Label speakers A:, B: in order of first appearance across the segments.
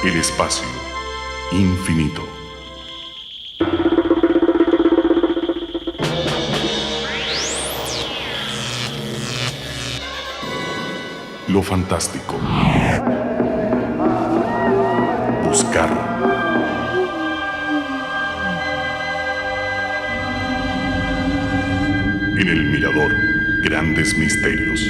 A: El espacio infinito. Lo fantástico. Buscar. En el mirador, grandes misterios.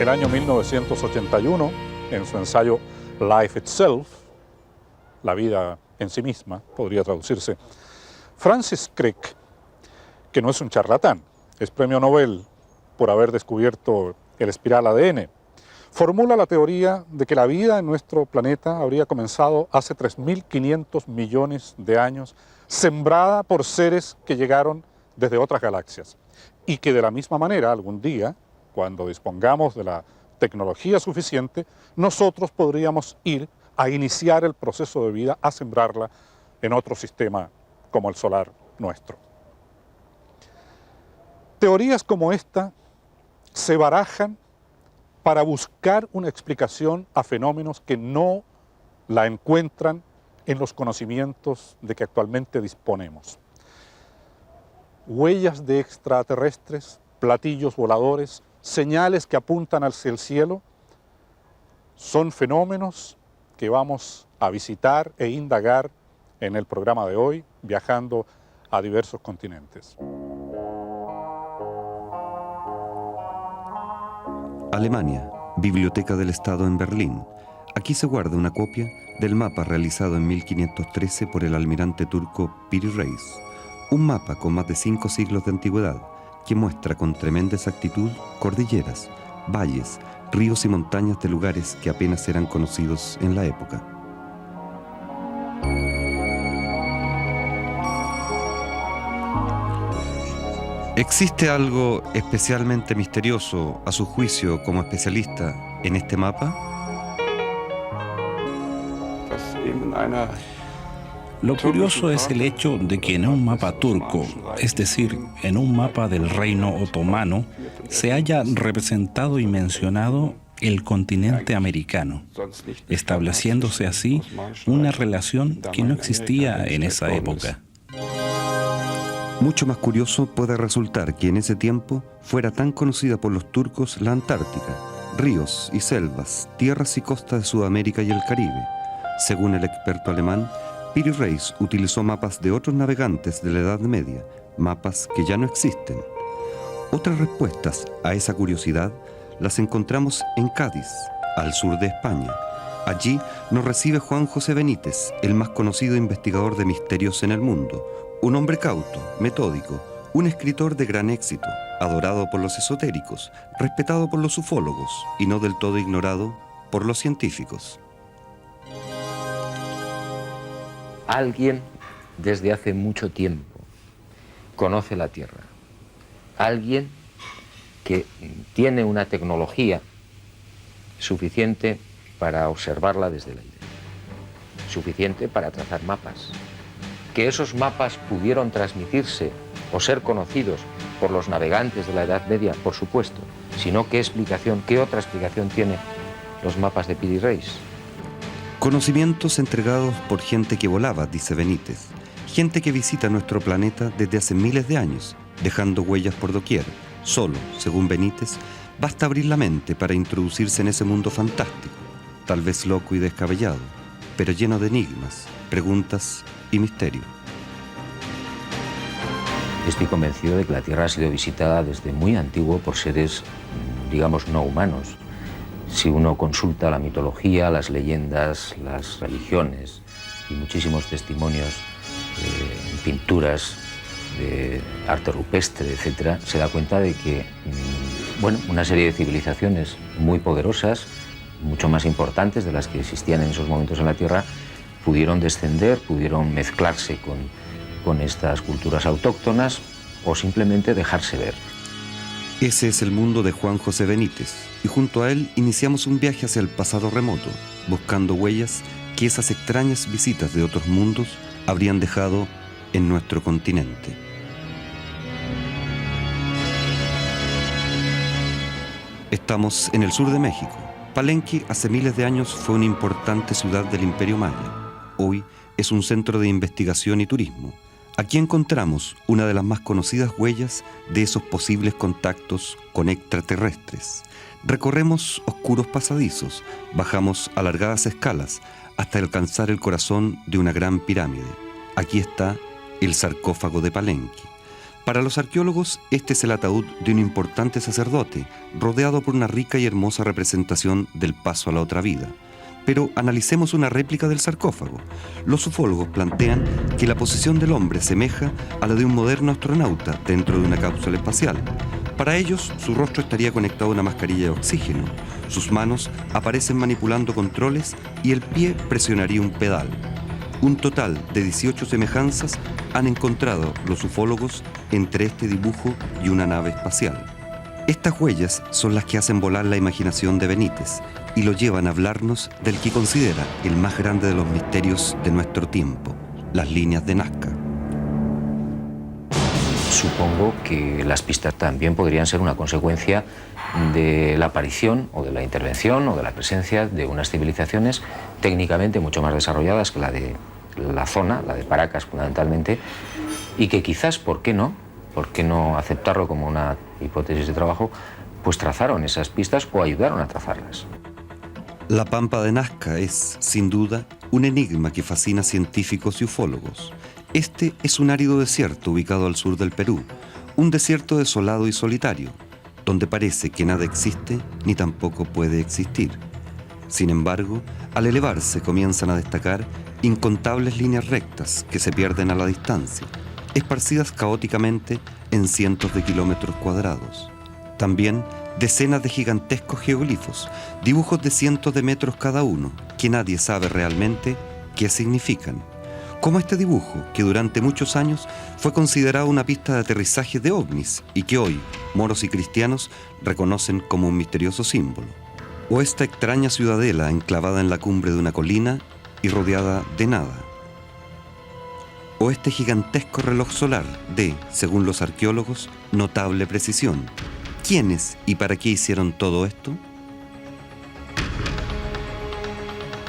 B: El año 1981, en su ensayo Life Itself, la vida en sí misma, podría traducirse, Francis Crick, que no es un charlatán, es premio Nobel por haber descubierto el espiral ADN, formula la teoría de que la vida en nuestro planeta habría comenzado hace 3.500 millones de años, sembrada por seres que llegaron desde otras galaxias, y que de la misma manera algún día, cuando dispongamos de la tecnología suficiente, nosotros podríamos ir a iniciar el proceso de vida, a sembrarla en otro sistema como el solar nuestro. Teorías como esta se barajan para buscar una explicación a fenómenos que no la encuentran en los conocimientos de que actualmente disponemos. Huellas de extraterrestres, platillos voladores, señales que apuntan hacia el cielo, son fenómenos que vamos a visitar e indagar en el programa de hoy, viajando a diversos continentes.
C: Alemania, Biblioteca del Estado en Berlín. Aquí se guarda una copia del mapa realizado en 1513 por el almirante turco Piri Reis. Un mapa con más de 5 siglos de antigüedad, que muestra con tremenda exactitud cordilleras, valles, ríos y montañas de lugares que apenas eran conocidos en la época. ¿Existe algo especialmente misterioso, a su juicio, como especialista, en este mapa?
D: Lo curioso es el hecho de que en un mapa turco, es decir, en un mapa del Reino Otomano, se haya representado y mencionado el continente americano, estableciéndose así una relación que no existía en esa época.
C: Mucho más curioso puede resultar que en ese tiempo fuera tan conocida por los turcos la Antártica, ríos y selvas, tierras y costas de Sudamérica y el Caribe. Según el experto alemán, Piri Reis utilizó mapas de otros navegantes de la Edad Media, mapas que ya no existen. Otras respuestas a esa curiosidad las encontramos en Cádiz, al sur de España. Allí nos recibe Juan José Benítez, el más conocido investigador de misterios en el mundo, un hombre cauto, metódico, un escritor de gran éxito, adorado por los esotéricos, respetado por los ufólogos y no del todo ignorado por los científicos.
E: Alguien desde hace mucho tiempo conoce la Tierra. Alguien que tiene una tecnología suficiente para observarla desde el aire, suficiente para trazar mapas. Que esos mapas pudieron transmitirse o ser conocidos por los navegantes de la Edad Media, por supuesto, sino qué otra explicación tiene los mapas de Piri Reis.
C: Conocimientos entregados por gente que volaba, dice Benítez, gente que visita nuestro planeta desde hace miles de años, dejando huellas por doquier. Solo, según Benítez, basta abrir la mente para introducirse en ese mundo fantástico, tal vez loco y descabellado, pero lleno de enigmas, preguntas y misterio.
E: Estoy convencido de que la Tierra ha sido visitada desde muy antiguo por seres, digamos, no humanos. Si uno consulta la mitología, las leyendas, las religiones, y muchísimos testimonios en pinturas de arte rupestre, etcétera, se da cuenta de que bueno, una serie de civilizaciones muy poderosas, mucho más importantes de las que existían en esos momentos en la Tierra, pudieron descender, pudieron mezclarse con estas culturas autóctonas o simplemente dejarse ver.
C: Ese es el mundo de Juan José Benítez, y junto a él iniciamos un viaje hacia el pasado remoto, buscando huellas que esas extrañas visitas de otros mundos habrían dejado en nuestro continente. Estamos en el sur de México. Palenque hace miles de años fue una importante ciudad del Imperio Maya. Hoy es un centro de investigación y turismo. Aquí encontramos una de las más conocidas huellas de esos posibles contactos con extraterrestres. Recorremos oscuros pasadizos, bajamos alargadas escalas hasta alcanzar el corazón de una gran pirámide. Aquí está el sarcófago de Palenque. Para los arqueólogos, este es el ataúd de un importante sacerdote, rodeado por una rica y hermosa representación del paso a la otra vida. Pero analicemos una réplica del sarcófago. Los ufólogos plantean que la posición del hombre semeja a la de un moderno astronauta dentro de una cápsula espacial. Para ellos, su rostro estaría conectado a una mascarilla de oxígeno, sus manos aparecen manipulando controles y el pie presionaría un pedal. Un total de 18 semejanzas han encontrado los ufólogos entre este dibujo y una nave espacial. Estas huellas son las que hacen volar la imaginación de Benítez y lo llevan a hablarnos del que considera el más grande de los misterios de nuestro tiempo, las líneas de Nazca.
E: Supongo que las pistas también podrían ser una consecuencia de la aparición o de la intervención o de la presencia de unas civilizaciones técnicamente mucho más desarrolladas que la de la zona, la de Paracas fundamentalmente, y que quizás, ¿por qué no aceptarlo como una hipótesis de trabajo? Pues trazaron esas pistas o ayudaron a trazarlas.
C: La pampa de Nazca es, sin duda, un enigma que fascina a científicos y ufólogos. Este es un árido desierto ubicado al sur del Perú, un desierto desolado y solitario, donde parece que nada existe ni tampoco puede existir. Sin embargo, al elevarse comienzan a destacar incontables líneas rectas que se pierden a la distancia, esparcidas caóticamente en cientos de kilómetros cuadrados. También decenas de gigantescos geoglifos, dibujos de cientos de metros cada uno, que nadie sabe realmente qué significan. Como este dibujo, que durante muchos años fue considerado una pista de aterrizaje de ovnis y que hoy moros y cristianos reconocen como un misterioso símbolo. O esta extraña ciudadela enclavada en la cumbre de una colina y rodeada de nada. O este gigantesco reloj solar de, según los arqueólogos, notable precisión. ¿Quiénes y para qué hicieron todo esto?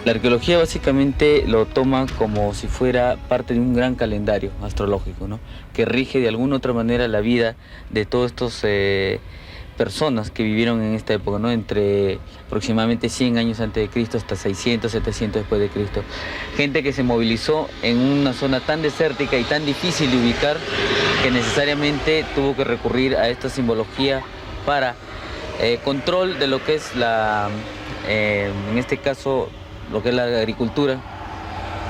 F: La arqueología básicamente lo toma como si fuera parte de un gran calendario astrológico, ¿no? Que rige de alguna u otra manera la vida de todos estos personas que vivieron en esta época, ¿no? Entre aproximadamente 100 años antes de Cristo hasta 600, 700 después de Cristo. Gente que se movilizó en una zona tan desértica y tan difícil de ubicar que necesariamente tuvo que recurrir a esta simbología para control de lo que es en este caso, lo que es la agricultura,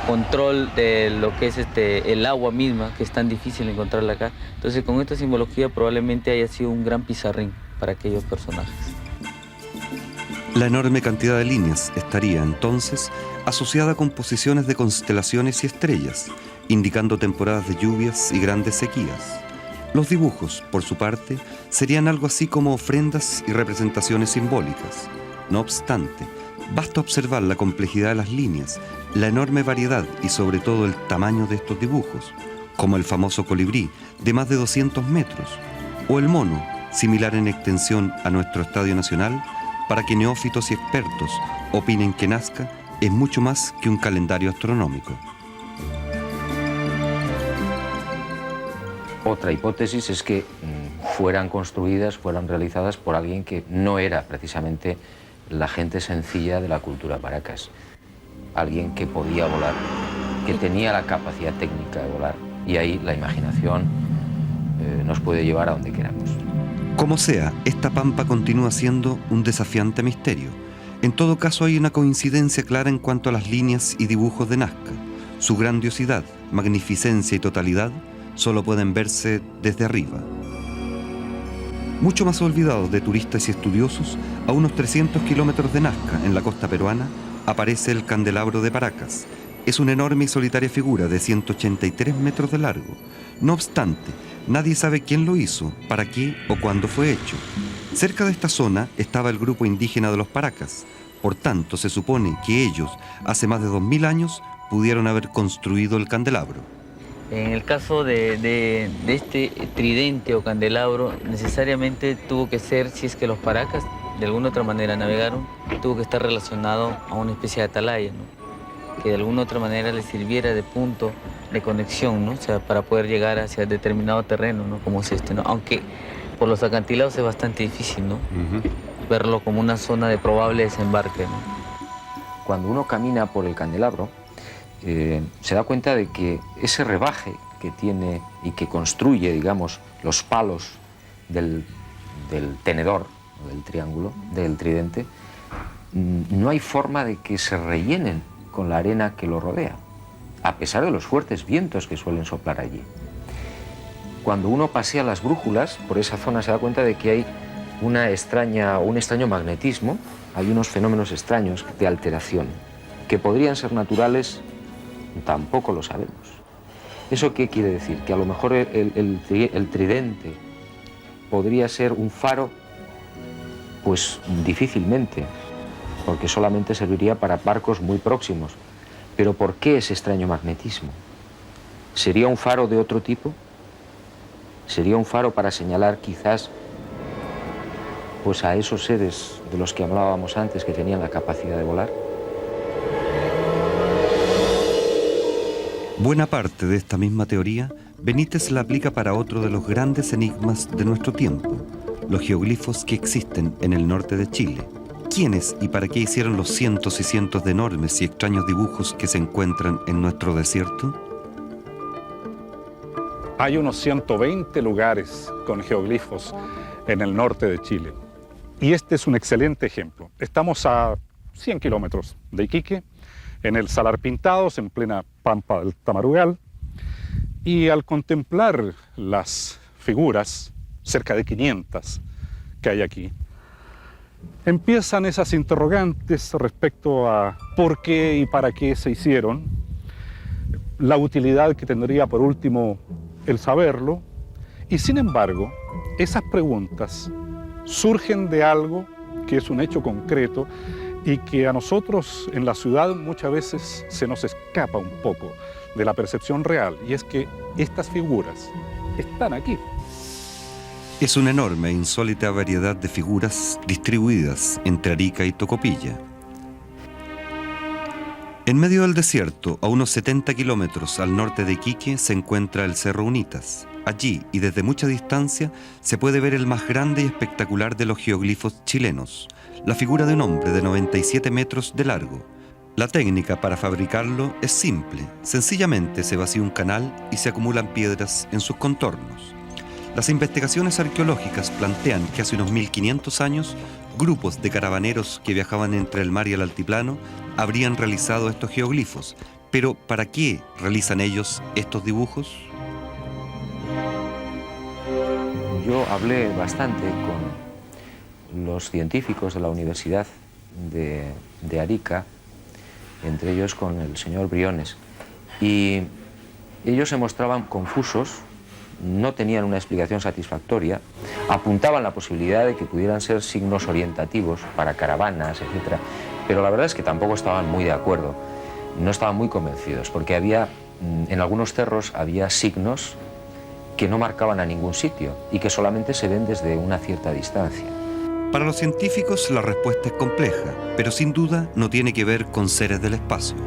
F: control de lo que es el agua misma, que es tan difícil encontrarla acá. Entonces, con esta simbología probablemente haya sido un gran pizarrín para aquellos personajes.
C: La enorme cantidad de líneas estaría entonces asociada con posiciones de constelaciones y estrellas, indicando temporadas de lluvias y grandes sequías. Los dibujos, por su parte, serían algo así como ofrendas y representaciones simbólicas. No obstante, basta observar la complejidad de las líneas, la enorme variedad y sobre todo el tamaño de estos dibujos, como el famoso colibrí de más de 200 metros, o el mono, similar en extensión a nuestro Estadio Nacional, para que neófitos y expertos opinen que Nazca es mucho más que un calendario astronómico.
E: Otra hipótesis es que fueran construidas, fueran realizadas por alguien que no era precisamente la gente sencilla de la cultura Paracas. Alguien que podía volar, que tenía la capacidad técnica de volar. Y ahí la imaginación nos puede llevar a donde queramos.
C: Como sea, esta pampa continúa siendo un desafiante misterio. En todo caso, hay una coincidencia clara en cuanto a las líneas y dibujos de Nazca. Su grandiosidad, magnificencia y totalidad solo pueden verse desde arriba. Mucho más olvidados de turistas y estudiosos, a unos 300 kilómetros de Nazca, en la costa peruana, aparece el Candelabro de Paracas. Es una enorme y solitaria figura de 183 metros de largo. No obstante, nadie sabe quién lo hizo, para qué o cuándo fue hecho. Cerca de esta zona estaba el grupo indígena de los Paracas. Por tanto, se supone que ellos, hace más de 2000 años, pudieron haber construido el candelabro.
F: En el caso de este tridente o candelabro, necesariamente tuvo que ser, si es que los Paracas de alguna otra manera navegaron, tuvo que estar relacionado a una especie de atalaya, ¿no? Que de alguna otra manera les sirviera de punto de conexión, ¿no? O sea, para poder llegar hacia determinado terreno, ¿no? Como es este, ¿no? Aunque por los acantilados es bastante difícil, ¿no? Verlo como una zona de probable desembarque, ¿no?
E: Cuando uno camina por el candelabro, se da cuenta de que ese rebaje que tiene y que construye, digamos, los palos del tenedor, o del triángulo, del tridente, no hay forma de que se rellenen con la arena que lo rodea, a pesar de los fuertes vientos que suelen soplar allí. Cuando uno pasea las brújulas por esa zona se da cuenta de que hay un extraño magnetismo, hay unos fenómenos extraños de alteración, que podrían ser naturales, tampoco lo sabemos. ¿Eso qué quiere decir? Que a lo mejor el tridente podría ser un faro, pues difícilmente, porque solamente serviría para barcos muy próximos. Pero ¿por qué ese extraño magnetismo? ¿Sería un faro de otro tipo? ¿Sería un faro para señalar quizás pues a esos seres de los que hablábamos antes que tenían la capacidad de volar?
C: Buena parte de esta misma teoría, Benítez la aplica para otro de los grandes enigmas de nuestro tiempo, los geoglifos que existen en el norte de Chile. ¿Quiénes y para qué hicieron los cientos y cientos de enormes y extraños dibujos que se encuentran en nuestro desierto?
B: Hay unos 120 lugares con geoglifos en el norte de Chile. Y este es un excelente ejemplo. Estamos a 100 kilómetros de Iquique, en el Salar Pintados, en plena pampa del Tamarugal. Y al contemplar las figuras, cerca de 500 que hay aquí, empiezan esas interrogantes respecto a por qué y para qué se hicieron, la utilidad que tendría por último el saberlo, y sin embargo, esas preguntas surgen de algo que es un hecho concreto y que a nosotros en la ciudad muchas veces se nos escapa un poco de la percepción real, y es que estas figuras están aquí.
C: Es una enorme e insólita variedad de figuras distribuidas entre Arica y Tocopilla. En medio del desierto, a unos 70 kilómetros al norte de Iquique, se encuentra el Cerro Unitas. Allí, y desde mucha distancia, se puede ver el más grande y espectacular de los geoglifos chilenos, la figura de un hombre de 97 metros de largo. La técnica para fabricarlo es simple. Sencillamente se vacía un canal y se acumulan piedras en sus contornos. Las investigaciones arqueológicas plantean que hace unos 1500 años, grupos de caravaneros que viajaban entre el mar y el altiplano habrían realizado estos geoglifos. Pero, ¿para qué realizan ellos estos dibujos?
E: Yo hablé bastante con los científicos de la Universidad de Arica, entre ellos con el señor Briones, y ellos se mostraban confusos, no tenían una explicación satisfactoria, apuntaban la posibilidad de que pudieran ser signos orientativos para caravanas, etc. Pero la verdad es que tampoco estaban muy de acuerdo, no estaban muy convencidos, porque en algunos cerros había signos que no marcaban a ningún sitio y que solamente se ven desde una cierta distancia.
C: Para los científicos la respuesta es compleja, pero sin duda no tiene que ver con seres del espacio.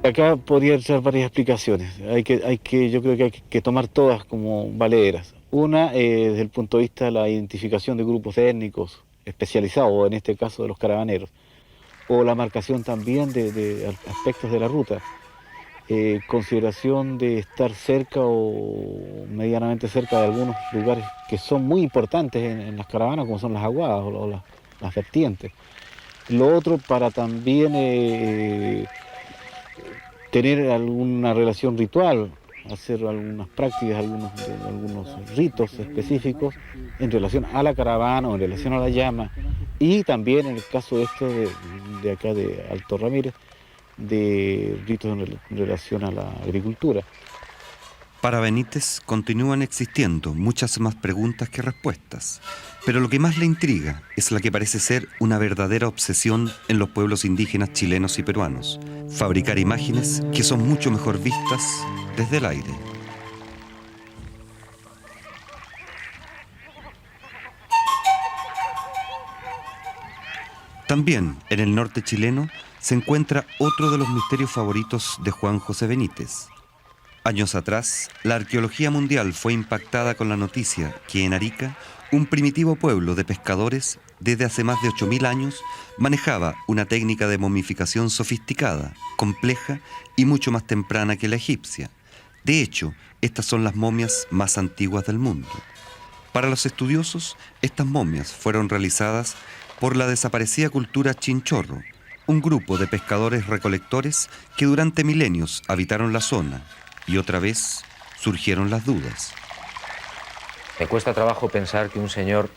G: Acá podría ser varias explicaciones. Yo creo que hay que tomar todas como valederas. Una, desde el punto de vista de la identificación de grupos étnicos especializados, en este caso de los caravaneros, o la marcación también de aspectos de la ruta. Consideración de estar cerca o medianamente cerca de algunos lugares que son muy importantes en las caravanas, como son las aguadas o las vertientes. Lo otro, para también tener alguna relación ritual, hacer algunas prácticas, algunos ritos específicos en relación a la caravana o en relación a la llama, y también en el caso de acá de Alto Ramírez, de ritos en relación a la agricultura.
C: Para Benítez continúan existiendo muchas más preguntas que respuestas, pero lo que más le intriga es la que parece ser una verdadera obsesión en los pueblos indígenas chilenos y peruanos: fabricar imágenes que son mucho mejor vistas desde el aire. También en el norte chileno se encuentra otro de los misterios favoritos de Juan José Benítez. Años atrás, la arqueología mundial fue impactada con la noticia que en Arica, un primitivo pueblo de pescadores, desde hace más de 8.000 años, manejaba una técnica de momificación sofisticada, compleja y mucho más temprana que la egipcia. De hecho, estas son las momias más antiguas del mundo. Para los estudiosos, estas momias fueron realizadas por la desaparecida cultura Chinchorro, un grupo de pescadores recolectores que durante milenios habitaron la zona, y otra vez surgieron las dudas.
E: Me cuesta trabajo pensar que un señor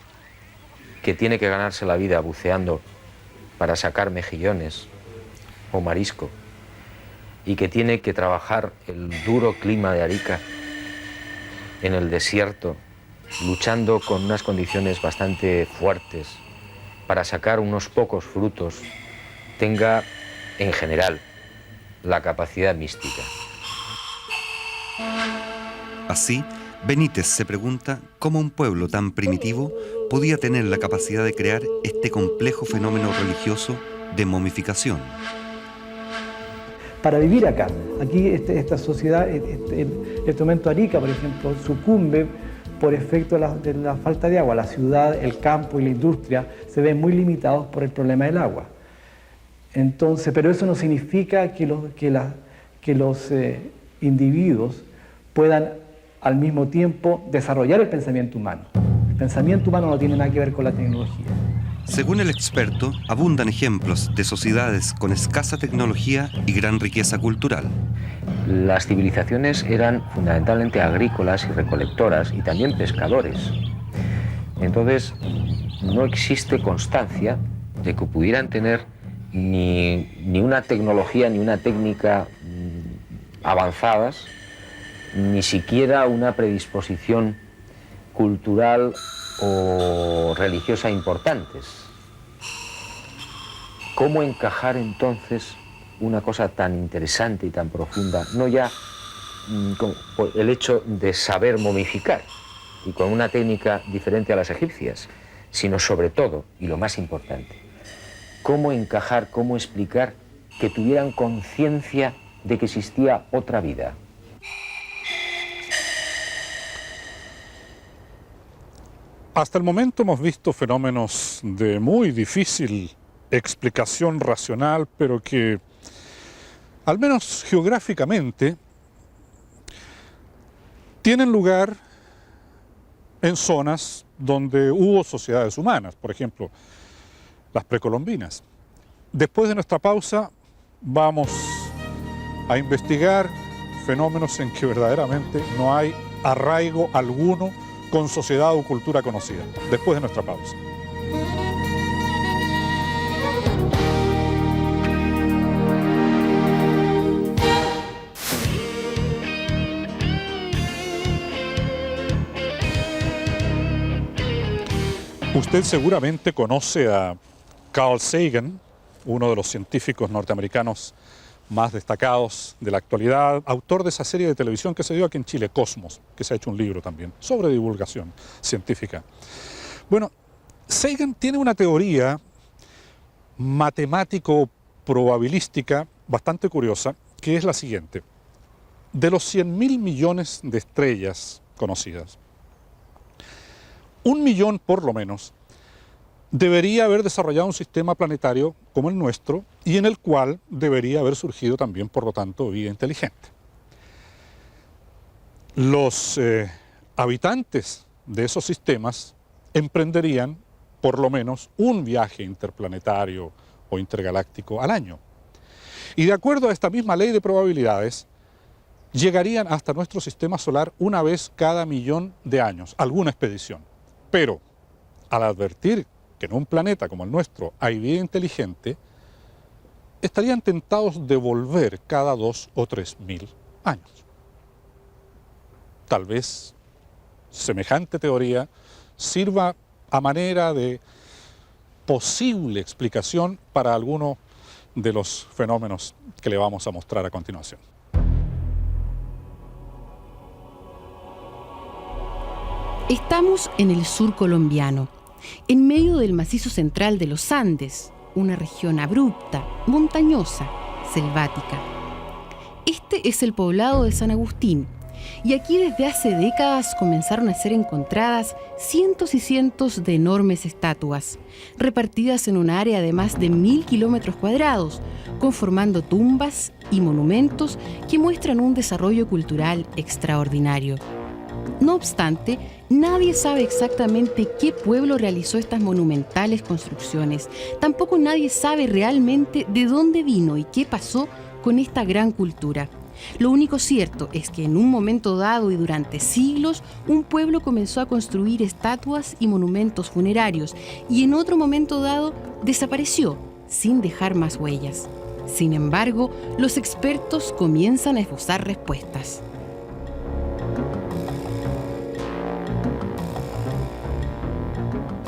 E: que tiene que ganarse la vida buceando para sacar mejillones o marisco y que tiene que trabajar el duro clima de Arica en el desierto, luchando con unas condiciones bastante fuertes para sacar unos pocos frutos, tenga en general la capacidad mística.
C: Así, Benítez se pregunta cómo un pueblo tan primitivo podía tener la capacidad de crear este complejo fenómeno religioso de momificación.
H: Para vivir acá, aquí esta sociedad, este momento Arica, por ejemplo, sucumbe por efecto de la falta de agua. La ciudad, el campo y la industria se ven muy limitados por el problema del agua. Entonces, pero eso no significa que los individuos puedan al mismo tiempo desarrollar el pensamiento humano. El pensamiento humano no tiene nada que ver con la tecnología.
C: Según el experto, abundan ejemplos de sociedades con escasa tecnología y gran riqueza cultural.
E: Las civilizaciones eran fundamentalmente agrícolas y recolectoras y también pescadores. Entonces, no existe constancia de que pudieran tener ni una tecnología ni una técnica avanzadas, ni siquiera una predisposición cultural o religiosa importantes. ¿Cómo encajar entonces una cosa tan interesante y tan profunda, no ya por el hecho de saber momificar y con una técnica diferente a las egipcias, sino sobre todo, y lo más importante, cómo encajar, cómo explicar que tuvieran conciencia de que existía otra vida?
B: Hasta el momento hemos visto fenómenos de muy difícil explicación racional, pero que, al menos geográficamente, tienen lugar en zonas donde hubo sociedades humanas, por ejemplo, las precolombinas. Después de nuestra pausa, vamos a investigar fenómenos en que verdaderamente no hay arraigo alguno con sociedad o cultura conocida, después de nuestra pausa. Usted seguramente conoce a Carl Sagan, uno de los científicos norteamericanos más destacados de la actualidad, autor de esa serie de televisión que se dio aquí en Chile, Cosmos, que se ha hecho un libro también sobre divulgación científica. Bueno, Sagan tiene una teoría matemático-probabilística bastante curiosa, que es la siguiente. De los 100.000 millones de estrellas conocidas, 1 millón por lo menos debería haber desarrollado un sistema planetario como el nuestro y en el cual debería haber surgido también, por lo tanto, vida inteligente. Los habitantes de esos sistemas emprenderían por lo menos un viaje interplanetario o intergaláctico al año. Y de acuerdo a esta misma ley de probabilidades, llegarían hasta nuestro sistema solar una vez cada 1.000.000 de años, alguna expedición. Pero, al advertir que en un planeta como el nuestro hay vida inteligente, estarían tentados de volver cada 2 o 3.000 años. Tal vez semejante teoría sirva a manera de posible explicación para alguno de los fenómenos que le vamos a mostrar a continuación.
I: Estamos en el sur colombiano, en medio del macizo central de los Andes, una región abrupta, montañosa, selvática. Este es el poblado de San Agustín, y aquí desde hace décadas comenzaron a ser encontradas cientos y cientos de enormes estatuas, repartidas en un área de más de 1.000 kilómetros cuadrados, conformando tumbas y monumentos que muestran un desarrollo cultural extraordinario. No obstante, nadie sabe exactamente qué pueblo realizó estas monumentales construcciones. Tampoco nadie sabe realmente de dónde vino y qué pasó con esta gran cultura. Lo único cierto es que en un momento dado y durante siglos, un pueblo comenzó a construir estatuas y monumentos funerarios y en otro momento dado desapareció sin dejar más huellas. Sin embargo, los expertos comienzan a esbozar respuestas.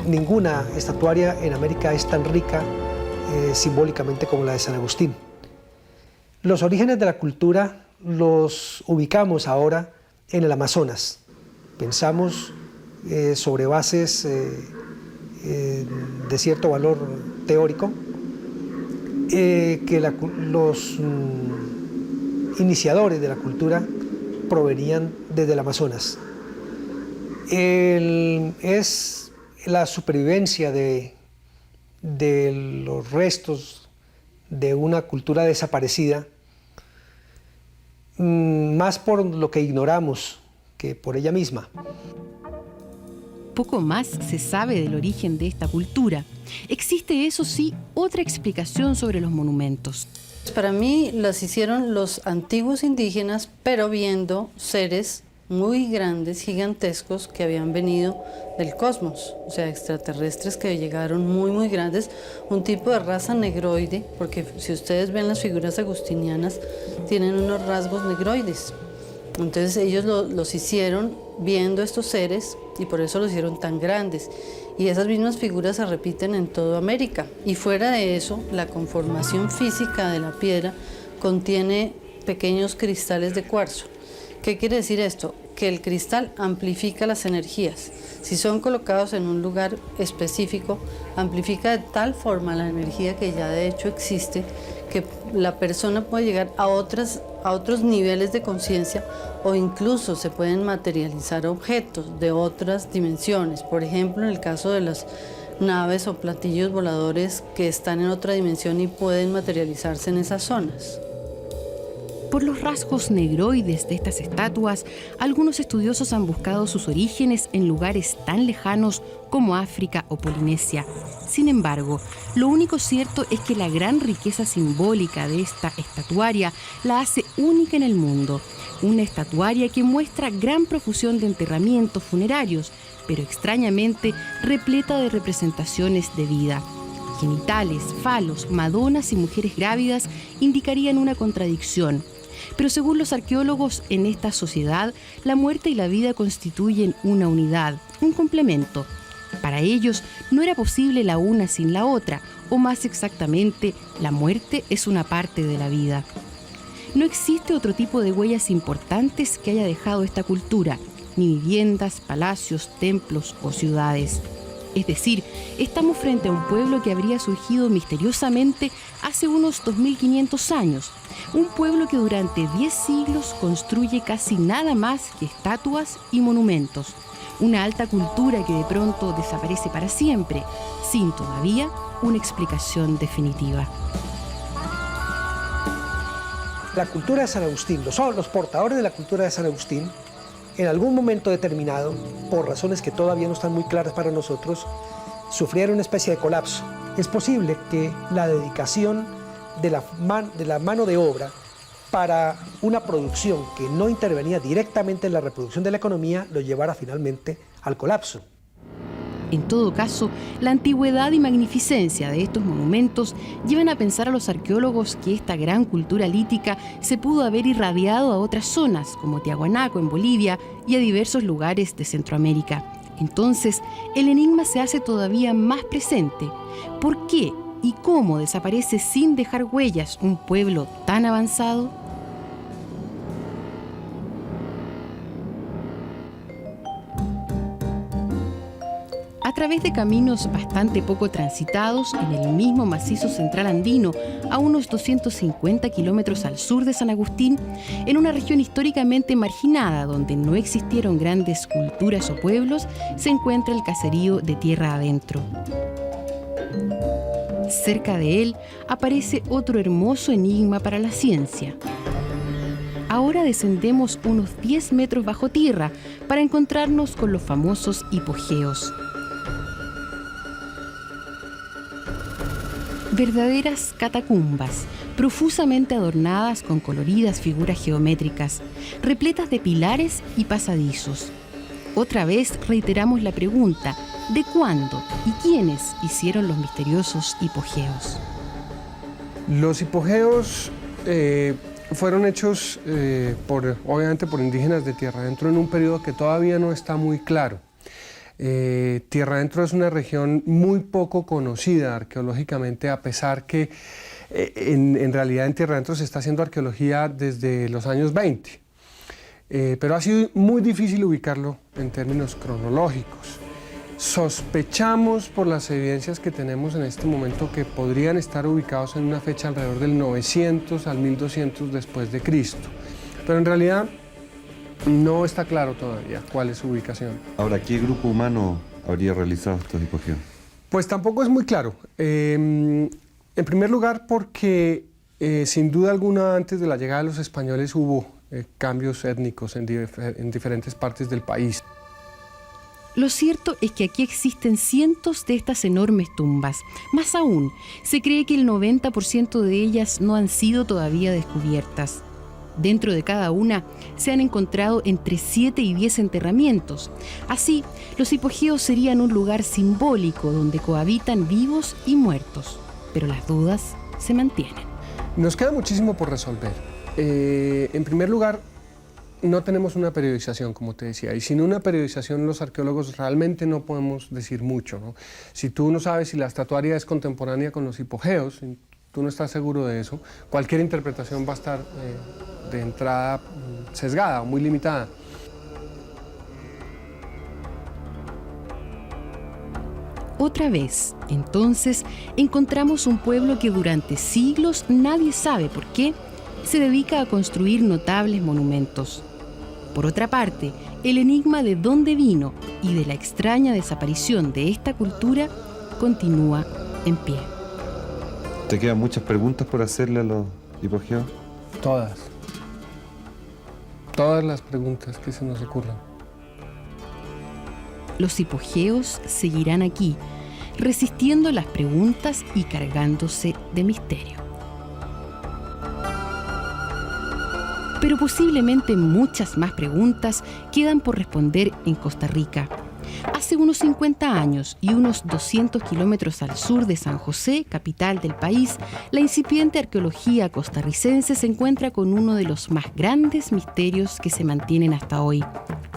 J: Ninguna estatuaria en América es tan rica simbólicamente como la de San Agustín. Los orígenes de la cultura los ubicamos ahora en el Amazonas. Pensamos sobre bases de cierto valor teórico que los iniciadores de la cultura provenían desde el Amazonas. Es la supervivencia de los restos de una cultura desaparecida, más por lo que ignoramos que por ella misma.
I: Poco más se sabe del origen de esta cultura. Existe, eso sí, otra explicación sobre los monumentos.
K: Para mí las hicieron los antiguos indígenas, pero viendo seres muy grandes, gigantescos, que habían venido del cosmos, o sea, extraterrestres que llegaron muy grandes, un tipo de raza negroide, porque si ustedes ven las figuras agustinianas, tienen unos rasgos negroides. Entonces ellos los hicieron viendo estos seres y por eso los hicieron tan grandes. Y esas mismas figuras se repiten en toda América. Y fuera de eso, la conformación física de la piedra contiene pequeños cristales de cuarzo. ¿Qué quiere decir esto? Que el cristal amplifica las energías. Si son colocados en un lugar específico, amplifica de tal forma la energía que ya de hecho existe, que la persona puede llegar a otros niveles de conciencia o incluso se pueden materializar objetos de otras dimensiones. Por ejemplo, en el caso de las naves o platillos voladores que están en otra dimensión y pueden materializarse en esas zonas.
I: Por los rasgos negroides de estas estatuas, algunos estudiosos han buscado sus orígenes en lugares tan lejanos como África o Polinesia. Sin embargo, lo único cierto es que la gran riqueza simbólica de esta estatuaria la hace única en el mundo. Una estatuaria que muestra gran profusión de enterramientos funerarios, pero extrañamente repleta de representaciones de vida. Genitales, falos, madonas y mujeres grávidas indicarían una contradicción. Pero según los arqueólogos, en esta sociedad, la muerte y la vida constituyen una unidad, un complemento. Para ellos, no era posible la una sin la otra, o más exactamente, la muerte es una parte de la vida. No existe otro tipo de huellas importantes que haya dejado esta cultura, ni viviendas, palacios, templos o ciudades. Es decir, estamos frente a un pueblo que habría surgido misteriosamente hace unos 2500 años. Un pueblo que durante 10 siglos construye casi nada más que estatuas y monumentos. Una alta cultura que de pronto desaparece para siempre, sin todavía una explicación definitiva.
J: La cultura de San Agustín, los portadores de la cultura de San Agustín, en algún momento determinado, por razones que todavía no están muy claras para nosotros, sufrieron una especie de colapso. Es posible que la dedicación de la mano de obra para una producción que no intervenía directamente en la reproducción de la economía, lo llevara finalmente al colapso.
I: En todo caso, la antigüedad y magnificencia de estos monumentos llevan a pensar a los arqueólogos que esta gran cultura lítica se pudo haber irradiado a otras zonas, como Tiahuanaco en Bolivia y a diversos lugares de Centroamérica. Entonces, el enigma se hace todavía más presente. ¿Por qué y cómo desaparece sin dejar huellas un pueblo tan avanzado? A través de caminos bastante poco transitados en el mismo macizo central andino, a unos 250 kilómetros al sur de San Agustín, en una región históricamente marginada donde no existieron grandes culturas o pueblos, se encuentra el caserío de Tierra Adentro. Cerca de él aparece otro hermoso enigma para la ciencia. Ahora descendemos unos 10 metros bajo tierra para encontrarnos con los famosos hipogeos. Verdaderas catacumbas, profusamente adornadas con coloridas figuras geométricas, repletas de pilares y pasadizos. Otra vez reiteramos la pregunta, ¿de cuándo y quiénes hicieron los misteriosos hipogeos?
L: Los hipogeos fueron hechos obviamente por indígenas de Tierra Adentro en un periodo que todavía no está muy claro. Tierra Adentro es una región muy poco conocida arqueológicamente, a pesar que en realidad en Tierra Adentro se está haciendo arqueología desde los años 20. Pero ha sido muy difícil ubicarlo en términos cronológicos. Sospechamos por las evidencias que tenemos en este momento que podrían estar ubicados en una fecha alrededor del 900 al 1200 después de Cristo. Pero en realidad no está claro todavía cuál es su ubicación.
C: Ahora, ¿qué grupo humano habría realizado estos hipogeos?
L: Pues tampoco es muy claro. En primer lugar, porque sin duda alguna antes de la llegada de los españoles hubo cambios étnicos en diferentes partes del país.
I: Lo cierto es que aquí existen cientos de estas enormes tumbas. Más aún, se cree que el 90% de ellas no han sido todavía descubiertas. Dentro de cada una se han encontrado entre 7 y 10 enterramientos. Así, los hipogeos serían un lugar simbólico donde cohabitan vivos y muertos. Pero las dudas se mantienen.
L: Nos queda muchísimo por resolver. En primer lugar, no tenemos una periodización, como te decía, y sin una periodización los arqueólogos realmente no podemos decir mucho, ¿no? Si tú no sabes si la estatuaria es contemporánea con los hipogeos, tú no estás seguro de eso, cualquier interpretación va a estar de entrada sesgada o muy limitada.
I: Otra vez, entonces, encontramos un pueblo que durante siglos nadie sabe por qué se dedica a construir notables monumentos. Por otra parte, el enigma de dónde vino y de la extraña desaparición de esta cultura continúa en pie.
C: ¿Te quedan muchas preguntas por hacerle a los hipogeos?
L: Todas. Todas las preguntas que se nos ocurran.
I: Los hipogeos seguirán aquí, resistiendo las preguntas y cargándose de misterio. Pero posiblemente muchas más preguntas quedan por responder en Costa Rica. Hace unos 50 años y unos 200 kilómetros al sur de San José, capital del país, la incipiente arqueología costarricense se encuentra con uno de los más grandes misterios que se mantienen hasta hoy: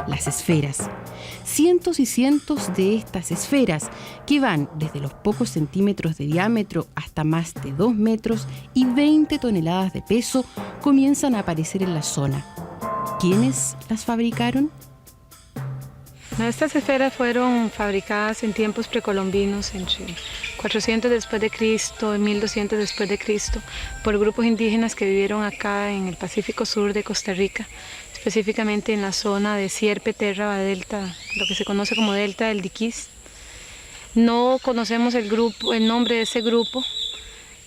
I: las esferas. Cientos y cientos de estas esferas, que van desde los pocos centímetros de diámetro hasta más de 2 metros y 20 toneladas de peso, comienzan a aparecer en la zona. ¿Quiénes las fabricaron?
M: Estas esferas fueron fabricadas en tiempos precolombinos, entre 400 después de Cristo y 1200 después de Cristo, por grupos indígenas que vivieron acá en el Pacífico Sur de Costa Rica, específicamente en la zona de Sierpe, Terra, Delta, lo que se conoce como Delta del Diquís. No conocemos el nombre de ese grupo,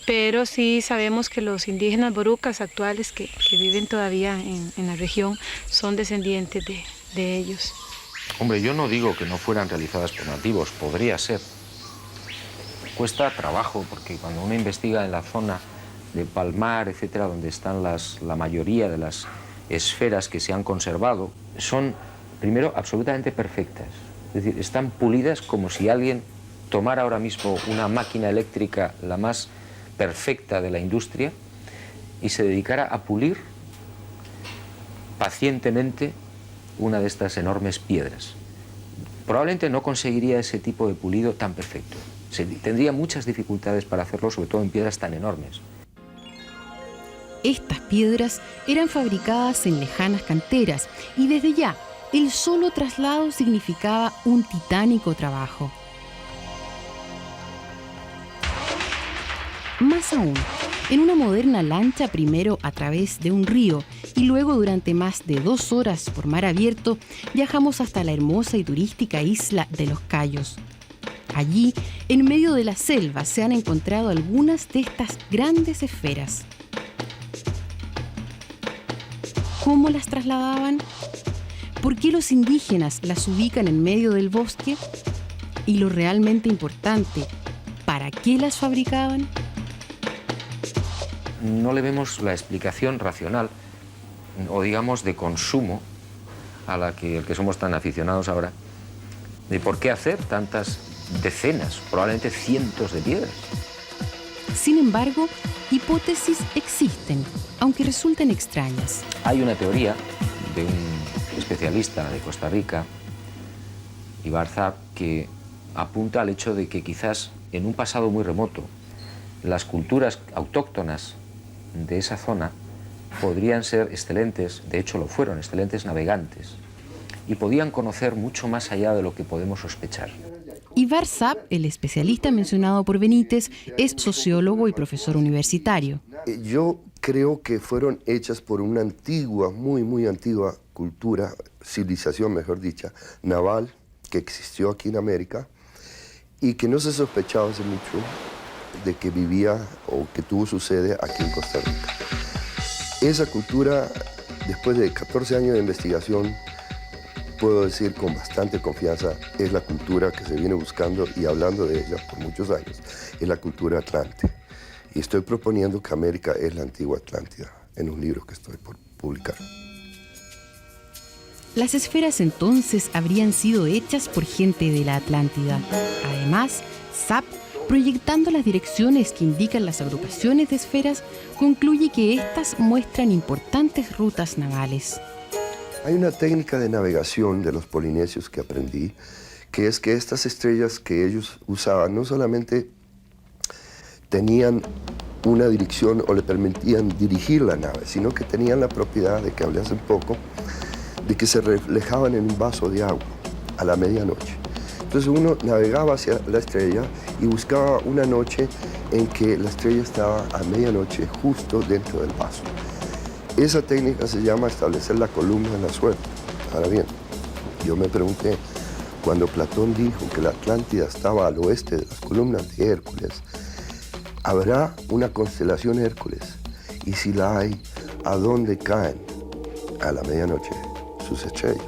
M: pero sí sabemos que los indígenas borucas actuales que viven todavía en la región son descendientes de ellos.
E: Hombre, yo no digo que no fueran realizadas por nativos, podría ser. Cuesta trabajo, porque cuando uno investiga en la zona de Palmar, etcétera, donde están la mayoría de las esferas que se han conservado, son, primero, absolutamente perfectas. Es decir, están pulidas como si alguien tomara ahora mismo una máquina eléctrica, la más perfecta de la industria, y se dedicara a pulir pacientemente una de estas enormes piedras. Probablemente no conseguiría ese tipo de pulido tan perfecto. Tendría muchas dificultades para hacerlo, sobre todo en piedras tan enormes.
I: Estas piedras eran fabricadas en lejanas canteras y desde ya el solo traslado significaba un titánico trabajo. Más aún, en una moderna lancha, primero a través de un río y luego durante más de 2 horas por mar abierto, viajamos hasta la hermosa y turística isla de Los Cayos. Allí, en medio de la selva, se han encontrado algunas de estas grandes esferas. ¿Cómo las trasladaban? ¿Por qué los indígenas las ubican en medio del bosque? Y lo realmente importante, ¿para qué las fabricaban?
E: No le vemos la explicación racional o digamos de consumo a la que somos tan aficionados ahora, de por qué hacer tantas decenas, probablemente cientos de piedras.
I: Sin embargo, hipótesis existen, aunque resulten extrañas.
E: Hay una teoría de un especialista de Costa Rica, Ibar Zab, que apunta al hecho de que quizás en un pasado muy remoto las culturas autóctonas de esa zona podrían ser excelentes, de hecho lo fueron, excelentes navegantes, y podían conocer mucho más allá de lo que podemos sospechar.
I: Ibar Zab, el especialista mencionado por Benítez, es sociólogo y profesor universitario.
N: Yo creo que fueron hechas por una antigua, muy antigua cultura, civilización mejor dicha, naval, que existió aquí en América y que no se sospechaba hace mucho de que vivía o que tuvo su sede aquí en Costa Rica. Esa cultura, después de 14 años de investigación, puedo decir con bastante confianza, es la cultura que se viene buscando y hablando de ella por muchos años, es la cultura atlante. Y estoy proponiendo que América es la antigua Atlántida, en un libro que estoy por publicar.
I: Las esferas entonces habrían sido hechas por gente de la Atlántida. Además, Zab, proyectando las direcciones que indican las agrupaciones de esferas, concluye que éstas muestran importantes rutas navales.
N: Hay una técnica de navegación de los polinesios que aprendí, que es que estas estrellas que ellos usaban no solamente tenían una dirección o le permitían dirigir la nave, sino que tenían la propiedad, de que hablé hace poco, de que se reflejaban en un vaso de agua a la medianoche. Entonces uno navegaba hacia la estrella y buscaba una noche en que la estrella estaba a medianoche justo dentro del vaso. Esa técnica se llama establecer la columna de la suerte. Ahora bien, yo me pregunté, cuando Platón dijo que la Atlántida estaba al oeste de las columnas de Hércules, ¿habrá una constelación Hércules? Y si la hay, ¿a dónde caen a la medianoche sus estrellas?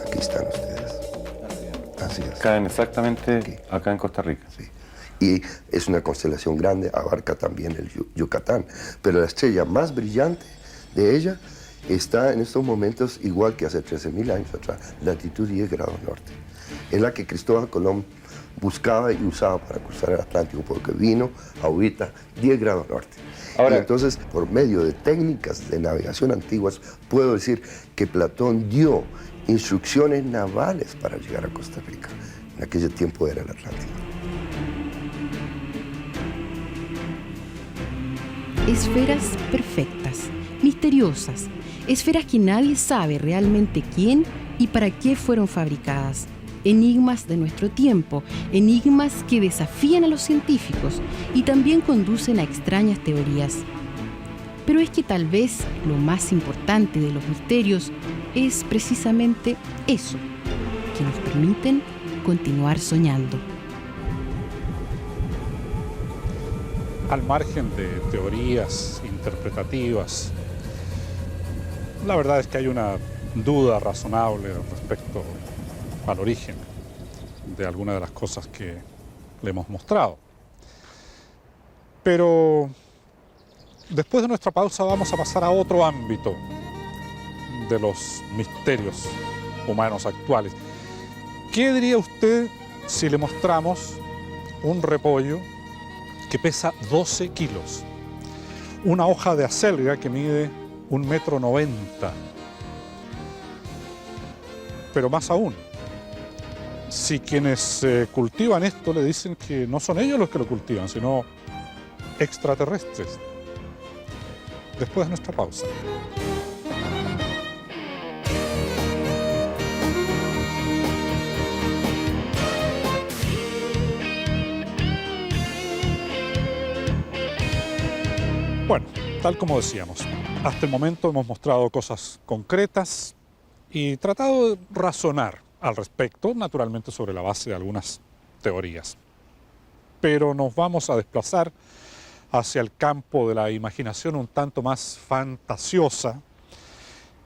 N: Aquí están ustedes. Así es.
O: Caen exactamente aquí, acá en Costa Rica.
N: Sí. Y es una constelación grande, abarca también el Yucatán. Pero la estrella más brillante de ella está en estos momentos igual que hace 13.000 años atrás, latitud 10 grados norte. Es la que Cristóbal Colón buscaba y usaba para cruzar el Atlántico, porque vino ahorita 10 grados norte. Ahora, y entonces, por medio de técnicas de navegación antiguas, puedo decir que Platón dio instrucciones navales para llegar a Costa Rica. En aquel tiempo era el Atlántico.
I: Esferas perfectas, misteriosas, esferas que nadie sabe realmente quién y para qué fueron fabricadas. Enigmas de nuestro tiempo, enigmas que desafían a los científicos y también conducen a extrañas teorías. Pero es que tal vez lo más importante de los misterios es precisamente eso, que nos permiten continuar soñando.
B: Al margen de teorías interpretativas, la verdad es que hay una duda razonable respecto al origen de algunas de las cosas que le hemos mostrado. Pero Después de nuestra pausa vamos a pasar a otro ámbito de los misterios humanos actuales. ¿Qué diría usted si le mostramos un repollo que pesa 12 kilos? Una hoja de acelga que mide 1,90 m. Pero más aún, si quienes cultivan esto le dicen que no son ellos los que lo cultivan, sino extraterrestres. Después de nuestra pausa. Bueno, tal como decíamos, hasta el momento hemos mostrado cosas concretas y tratado de razonar al respecto, naturalmente sobre la base de algunas teorías. Pero nos vamos a desplazar hacia el campo de la imaginación un tanto más fantasiosa,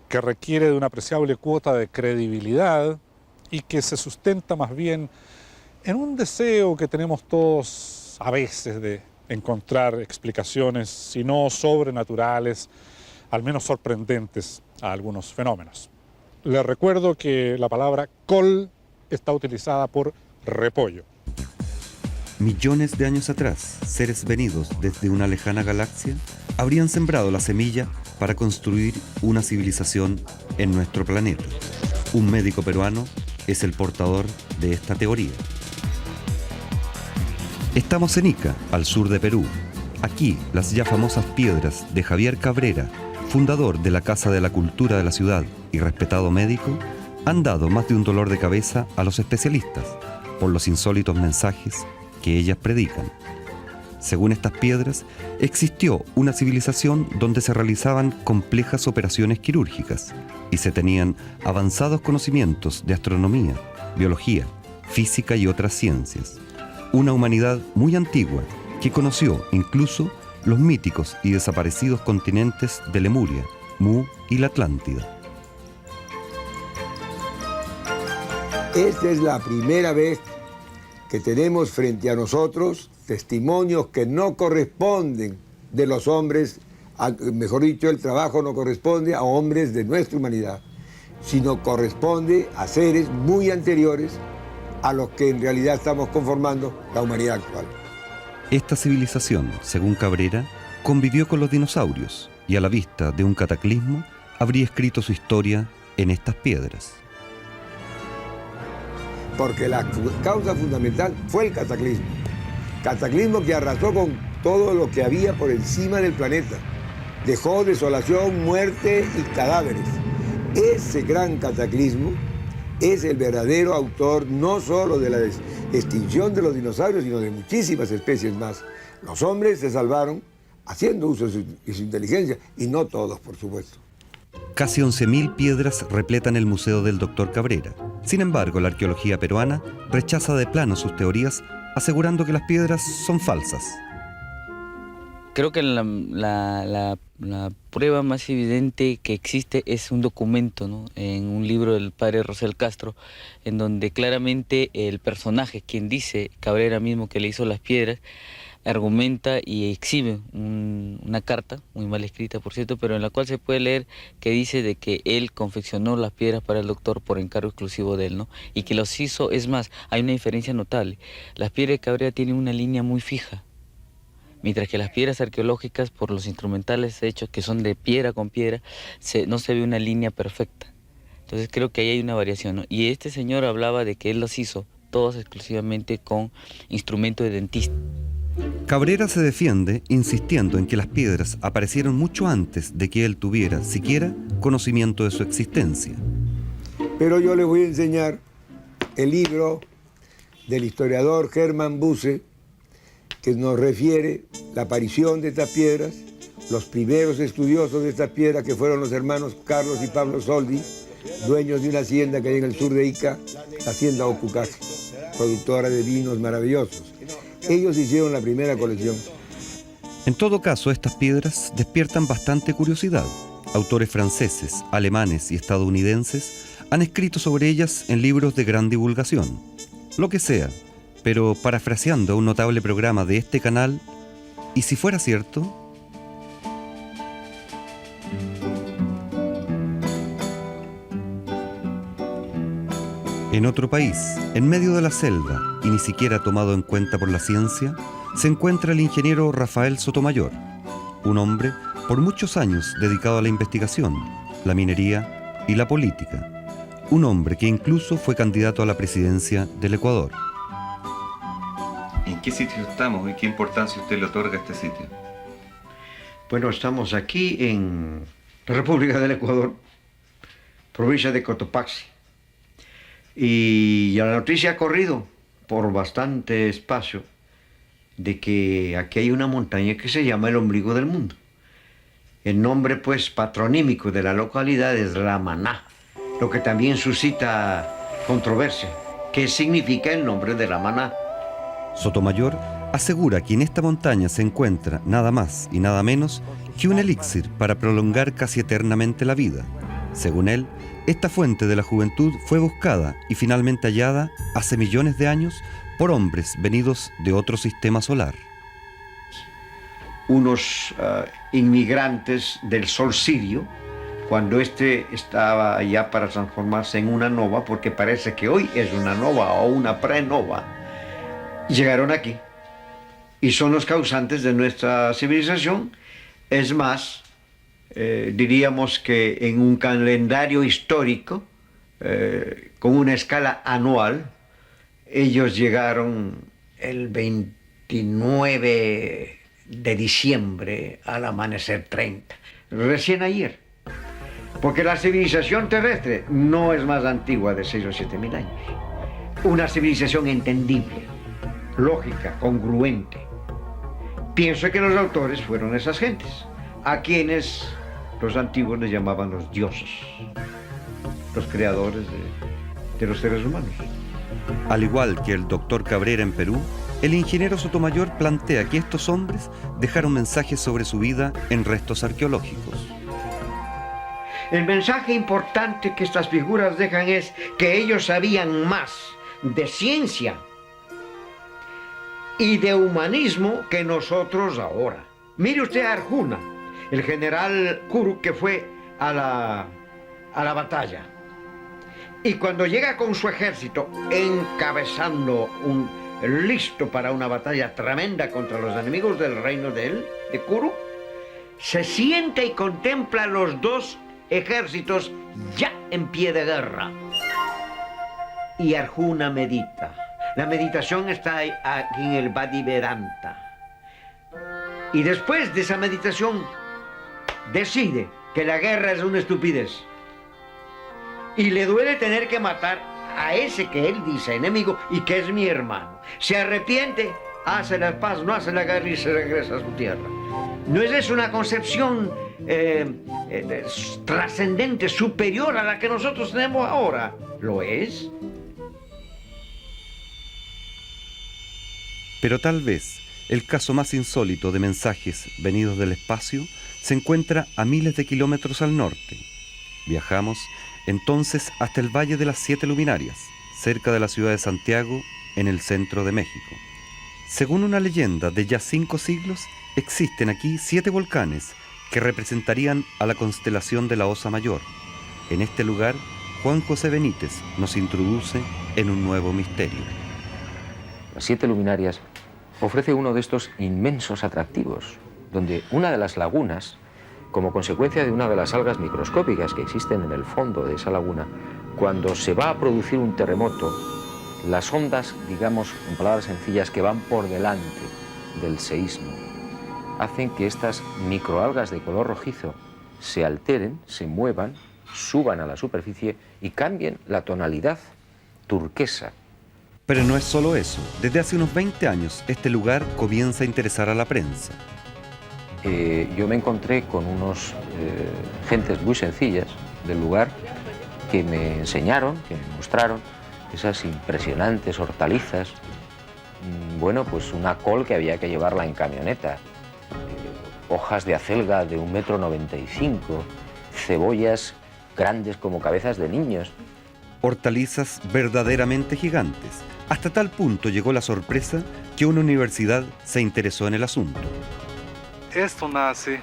B: que requiere de una apreciable cuota de credibilidad y que se sustenta más bien en un deseo que tenemos todos a veces de encontrar explicaciones, si no sobrenaturales, al menos sorprendentes a algunos fenómenos. Les recuerdo que la palabra col está utilizada por repollo.
C: Millones de años atrás, seres venidos desde una lejana galaxia habrían sembrado la semilla para construir una civilización en nuestro planeta. Un médico peruano es el portador de esta teoría. Estamos en Ica, al sur de Perú. Aquí, las ya famosas piedras de Javier Cabrera, fundador de la Casa de la Cultura de la ciudad y respetado médico, han dado más de un dolor de cabeza a los especialistas por los insólitos mensajes que ellas predican. Según estas piedras, existió una civilización donde se realizaban complejas operaciones quirúrgicas y se tenían avanzados conocimientos de astronomía, biología, física y otras ciencias. Una humanidad muy antigua que conoció incluso los míticos y desaparecidos continentes de Lemuria, Mu y la Atlántida.
P: Esta es la primera vez que tenemos frente a nosotros testimonios que no corresponden de los hombres, mejor dicho, el trabajo no corresponde a hombres de nuestra humanidad, sino corresponde a seres muy anteriores a los que en realidad estamos conformando la humanidad actual.
C: Esta civilización, según Cabrera, convivió con los dinosaurios y a la vista de un cataclismo habría escrito su historia en estas piedras.
P: Porque la causa fundamental fue el cataclismo. Cataclismo que arrasó con todo lo que había por encima del planeta. Dejó desolación, muerte y cadáveres. Ese gran cataclismo es el verdadero autor no solo de la extinción de los dinosaurios, sino de muchísimas especies más. Los hombres se salvaron haciendo uso de su inteligencia, y no todos, por supuesto.
C: Casi 11.000 piedras repletan el Museo del Dr. Cabrera. Sin embargo, la arqueología peruana rechaza de plano sus teorías, asegurando que las piedras son falsas.
F: Creo que la prueba más evidente que existe es un documento, ¿no?, en un libro del padre Rosel Castro, en donde claramente el personaje, quien dice Cabrera mismo que le hizo las piedras, argumenta y exhibe una carta, muy mal escrita por cierto, pero en la cual se puede leer que dice de que él confeccionó las piedras para el doctor por encargo exclusivo de él, ¿no? Y que los hizo, es más, hay una diferencia notable. Las piedras de Cabrera tienen una línea muy fija, mientras que las piedras arqueológicas, por los instrumentales hechos que son de piedra con piedra, no se ve una línea perfecta. Entonces creo que ahí hay una variación, ¿no? Y este señor hablaba de que él los hizo todos exclusivamente con instrumentos de dentista.
C: Cabrera se defiende insistiendo en que las piedras aparecieron mucho antes de que él tuviera siquiera conocimiento de su existencia.
P: Pero yo les voy a enseñar el libro del historiador Hermann Busse, que nos refiere la aparición de estas piedras, los primeros estudiosos de estas piedras, que fueron los hermanos Carlos y Pablo Soldi, dueños de una hacienda que hay en el sur de Ica, la hacienda Ocucaje, productora de vinos maravillosos. Ellos hicieron la primera colección.
C: En todo caso, estas piedras despiertan bastante curiosidad. Autores franceses, alemanes y estadounidenses han escrito sobre ellas en libros de gran divulgación. Lo que sea, pero parafraseando un notable programa de este canal, ¿y si fuera cierto? En otro país, en medio de la selva y ni siquiera tomado en cuenta por la ciencia, se encuentra el ingeniero Rafael Sotomayor, un hombre por muchos años dedicado a la investigación, la minería y la política. Un hombre que incluso fue candidato a la presidencia del Ecuador.
Q: ¿En qué sitio estamos y qué importancia usted le otorga a este sitio?
R: Bueno, estamos aquí en la República del Ecuador, provincia de Cotopaxi. Y la noticia ha corrido por bastante espacio de que aquí hay una montaña que se llama el ombligo del mundo. El nombre, pues, patronímico de la localidad es Ramaná, lo que también suscita controversia. ¿Qué significa el nombre de Ramaná?
C: Sotomayor asegura que en esta montaña se encuentra nada más y nada menos que un elixir para prolongar casi eternamente la vida. Según él, esta fuente de la juventud fue buscada y finalmente hallada hace millones de años por hombres venidos de otro sistema solar.
R: Unos inmigrantes del Sol Sirio, cuando este estaba ya para transformarse en una nova, porque parece que hoy es una nova o una prenova, llegaron aquí y son los causantes de nuestra civilización. Es más, diríamos que en un calendario histórico, con una escala anual, ellos llegaron el 29 de diciembre al amanecer 30, recién ayer. Porque la civilización terrestre no es más antigua de 6 o 7 mil años. Una civilización entendible, lógica, congruente. Pienso que los autores fueron esas gentes, a quienes los antiguos les llamaban los dioses, los creadores de los seres humanos.
C: Al igual que el doctor Cabrera en Perú, el ingeniero Sotomayor plantea que estos hombres dejaron mensajes sobre su vida en restos arqueológicos.
R: El mensaje importante que estas figuras dejan es que ellos sabían más de ciencia y de humanismo que nosotros ahora. Mire usted a Arjuna, el general Kuru que fue a la batalla. Y cuando llega con su ejército encabezando listo para una batalla tremenda contra los enemigos del reino de él, de Kuru, se sienta y contempla los dos ejércitos ya en pie de guerra. Y Arjuna medita. La meditación está aquí en el Bhaktivedanta. Y después de esa meditación decide que la guerra es una estupidez. Y le duele tener que matar a ese que él dice enemigo y que es mi hermano. Se arrepiente, hace la paz, no hace la guerra y se regresa a su tierra. ¿No es eso una concepción trascendente, superior a la que nosotros tenemos ahora? ¿Lo es?
C: Pero tal vez el caso más insólito de mensajes venidos del espacio se encuentra a miles de kilómetros al norte. Viajamos entonces hasta el Valle de las Siete Luminarias, cerca de la ciudad de Santiago, en el centro de México. Según una leyenda de ya 5 siglos, existen aquí 7 volcanes que representarían a la constelación de la Osa Mayor. En este lugar, Juan José Benítez nos introduce en un nuevo misterio.
E: Las Siete Luminarias ofrece uno de estos inmensos atractivos, donde una de las lagunas, como consecuencia de una de las algas microscópicas que existen en el fondo de esa laguna, cuando se va a producir un terremoto, las ondas, digamos, en palabras sencillas, que van por delante del seísmo, hacen que estas microalgas de color rojizo se alteren, se muevan, suban a la superficie y cambien la tonalidad turquesa.
C: Pero no es solo eso. Desde hace unos 20 años, este lugar comienza a interesar a la prensa.
E: Yo me encontré con unos gentes muy sencillas del lugar que me enseñaron, que me mostraron esas impresionantes hortalizas. Bueno, pues una col que había que llevarla en camioneta, hojas de acelga de 1,95 m, cebollas grandes como cabezas de niños.
C: Hortalizas verdaderamente gigantes. Hasta tal punto llegó la sorpresa que una universidad se interesó en el asunto.
S: Esto nace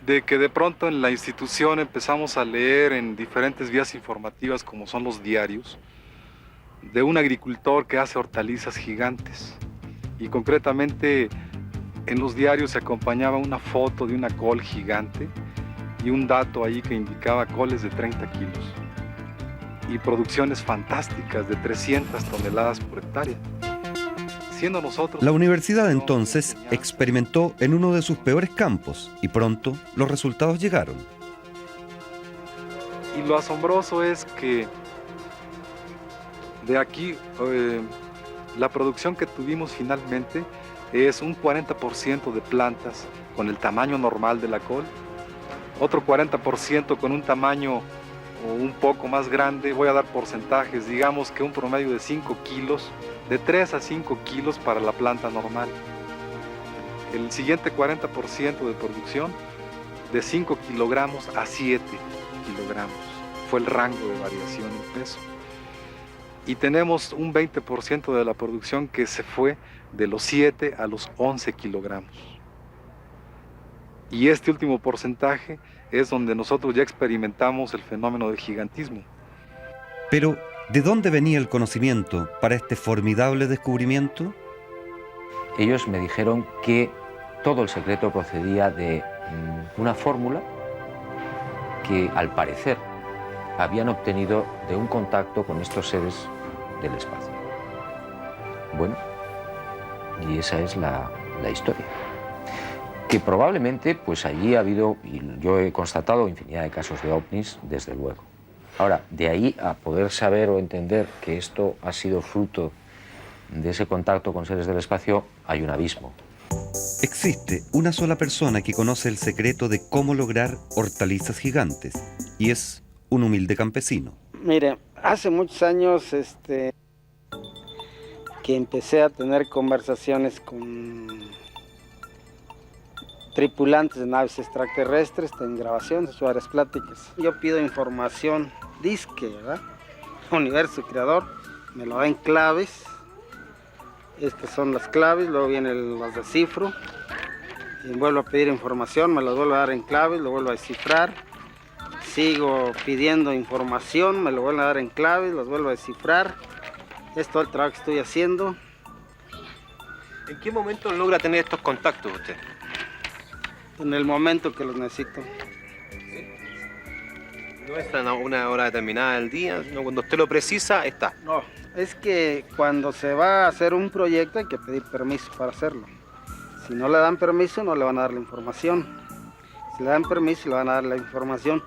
S: de que de pronto en la institución empezamos a leer en diferentes vías informativas, como son los diarios, de un agricultor que hace hortalizas gigantes. Y concretamente en los diarios se acompañaba una foto de una col gigante y un dato ahí que indicaba coles de 30 kilos y producciones fantásticas de 300 toneladas por hectárea. Siendo nosotros...
C: La universidad entonces experimentó en uno de sus peores campos y pronto los resultados llegaron.
S: Y lo asombroso es que de aquí la producción que tuvimos finalmente es un 40% de plantas con el tamaño normal de la col, otro 40% con un tamaño un poco más grande. Voy a dar porcentajes, digamos que un promedio de 5 kilos, de 3 a 5 kilos para la planta normal. El siguiente 40% de producción, de 5 kilogramos a 7 kilogramos. Fue el rango de variación en peso. Y tenemos un 20% de la producción que se fue de los 7 a los 11 kilogramos. Y este último porcentaje es donde nosotros ya experimentamos el fenómeno del gigantismo.
C: Pero, ¿de dónde venía el conocimiento para este formidable descubrimiento?
E: Ellos me dijeron que todo el secreto procedía de una fórmula que, al parecer, habían obtenido de un contacto con estos seres del espacio. Bueno, y esa es la historia. Que probablemente, pues allí ha habido, y yo he constatado infinidad de casos de ovnis, desde luego. Ahora, de ahí a poder saber o entender que esto ha sido fruto de ese contacto con seres del espacio, hay un abismo.
C: Existe una sola persona que conoce el secreto de cómo lograr hortalizas gigantes, y es un humilde campesino.
T: Mire, hace muchos años que empecé a tener conversaciones con tripulantes de naves extraterrestres, en grabaciones, varias pláticas. Yo pido información, disque, ¿verdad? Universo creador, me lo da en claves. Estas son las claves, luego vienen las descifro. Y vuelvo a pedir información, me las vuelvo a dar en claves, lo vuelvo a descifrar. Sigo pidiendo información, me lo vuelvo a dar en claves, las vuelvo a descifrar. Es todo el trabajo que estoy haciendo.
U: ¿En qué momento logra tener estos contactos usted?
T: En el momento que los necesito.
U: No es a una hora determinada del día, sino cuando usted lo precisa, está.
T: No, es que cuando se va a hacer un proyecto hay que pedir permiso para hacerlo. Si no le dan permiso, no le van a dar la información. Si le dan permiso, le van a dar la información.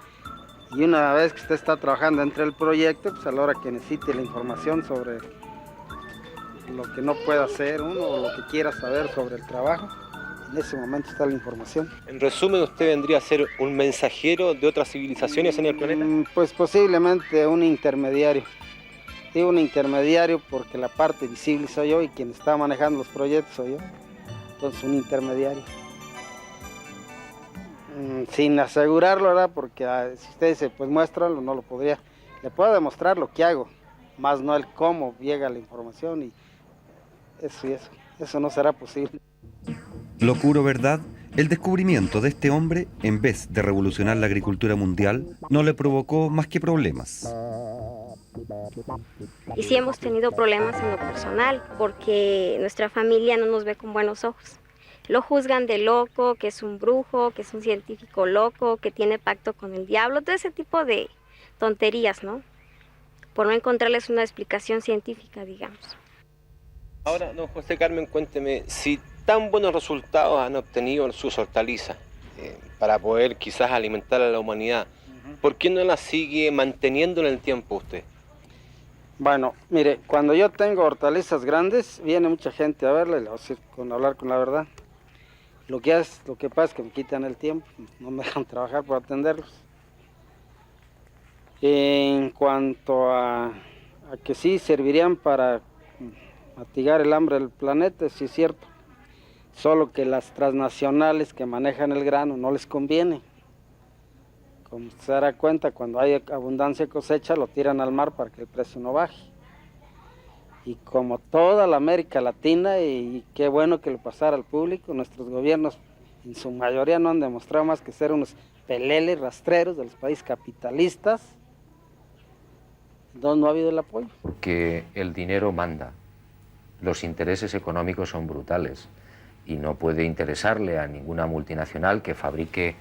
T: Y una vez que usted está trabajando dentro del proyecto, pues a la hora que necesite la información sobre lo que no pueda hacer uno o lo que quiera saber sobre el trabajo, en ese momento está la información.
U: En resumen, ¿usted vendría a ser un mensajero de otras civilizaciones en el planeta?
T: Pues posiblemente un intermediario. Digo un intermediario porque la parte visible soy yo y quien está manejando los proyectos soy yo. Entonces un intermediario. Sin asegurarlo, ¿verdad? Porque si usted dice, pues muéstralo, no lo podría. Le puedo demostrar lo que hago, más no el cómo llega la información y eso no será posible.
C: Locura o verdad, el descubrimiento de este hombre, en vez de revolucionar la agricultura mundial, no le provocó más que problemas.
V: Y sí hemos tenido problemas en lo personal, porque nuestra familia no nos ve con buenos ojos. Lo juzgan de loco, que es un brujo, que es un científico loco, que tiene pacto con el diablo, todo ese tipo de tonterías, ¿no? Por no encontrarles una explicación científica, digamos.
U: Ahora, don José Carmen, cuénteme, si tan buenos resultados han obtenido en sus hortalizas para poder quizás alimentar a la humanidad, ¿por qué no las sigue manteniendo en el tiempo usted?
T: Bueno, mire, cuando yo tengo hortalizas grandes, viene mucha gente a verla y le voy a decir, hablar con la verdad. Lo que pasa es que me quitan el tiempo, no me dejan trabajar por atenderlos. En cuanto a que sí servirían para mitigar el hambre del planeta, sí es cierto. Solo que las transnacionales que manejan el grano no les conviene. Como se dará cuenta, cuando hay abundancia de cosecha, lo tiran al mar para que el precio no baje. Y como toda la América Latina, y qué bueno que lo pasara al público, nuestros gobiernos en su mayoría no han demostrado más que ser unos peleles rastreros de los países capitalistas, donde no ha habido el apoyo.
E: Que el dinero manda, los intereses económicos son brutales y no puede interesarle a ninguna multinacional que fabrique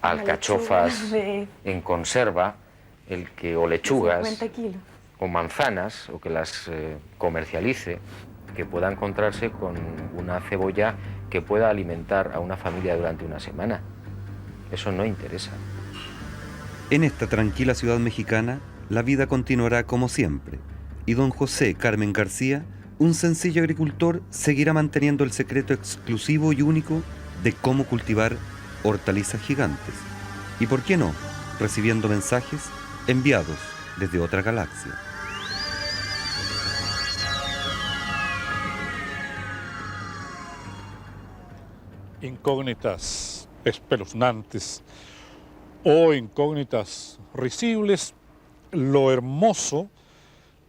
E: alcachofas en conserva, o lechugas
A: 50 kilos.
E: o manzanas, o que las comercialice, que pueda encontrarse con una cebolla que pueda alimentar a una familia durante una semana. Eso no interesa.
C: En esta tranquila ciudad mexicana, la vida continuará como siempre, y don José Carmen García, un sencillo agricultor, seguirá manteniendo el secreto exclusivo y único de cómo cultivar hortalizas gigantes. Y por qué no, recibiendo mensajes enviados desde otra galaxia.
B: Incógnitas espeluznantes o incógnitas risibles, lo hermoso